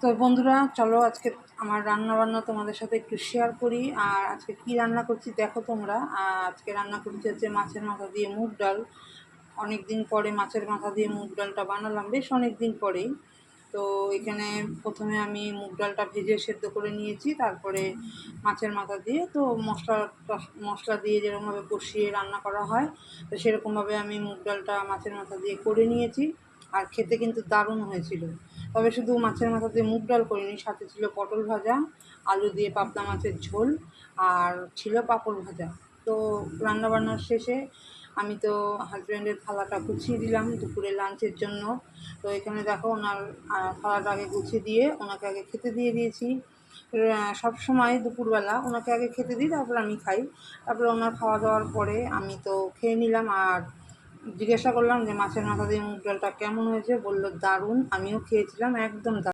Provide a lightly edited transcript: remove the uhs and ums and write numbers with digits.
তো বন্ধুরা, চলো আজকে আমার রান্না বান্না তোমাদের সাথে একটু শেয়ার করি। আর আজকে কি রান্না করছি দেখো তোমরা। আজকে রান্না করছি হচ্ছে মাছের মাথা দিয়ে মুগ ডাল। অনেক দিন পরে মাছের মাথা দিয়ে মুগ ডালটা বানালাম, বেশ অনেক দিন পরেই। তো এখানে প্রথমে আমি মুগ ডালটা ভেজে সেদ্ধ করে নিয়েছি, তারপরে মাছের মাথা দিয়ে তো মশলা দিয়ে যেরকমভাবে কষিয়ে রান্না করা হয়, তো সেরকমভাবে আমি মুগ ডালটা মাছের মাথা দিয়ে করে নিয়েছি। আর খেতে কিন্তু দারুণ হয়েছিল। তবে শুধু মাছের মাথা দিয়ে মুগ ডাল করিনি, সাথে ছিল পটল ভাজা, আলু দিয়ে পাবদা মাছের ঝোল, আর ছিল পাঁপড় ভাজা। তো রান্নাবান্নার শেষে আমি তো হাজব্যান্ডের থালাটা গুছিয়ে দিলাম দুপুরে লাঞ্চের জন্য। তো এখানে দেখো ওনার থালাটা আগে গুছিয়ে দিয়ে ওনাকে আগে খেতে দিয়ে দিয়েছি। সব সময় দুপুরবেলা ওনাকে আগে খেতে দিই, তারপর আমি খাই। তারপরে ওনার খাওয়া দাওয়ার পরে আমি তো খেয়ে নিলাম। আর জিজ্ঞাসা করলাম যে মাছের মাথা দিয়ে মুগ ডালটা কেমন হয়েছে, বললো দারুণ। আমিও খেয়েছিলাম, একদম দারুণ।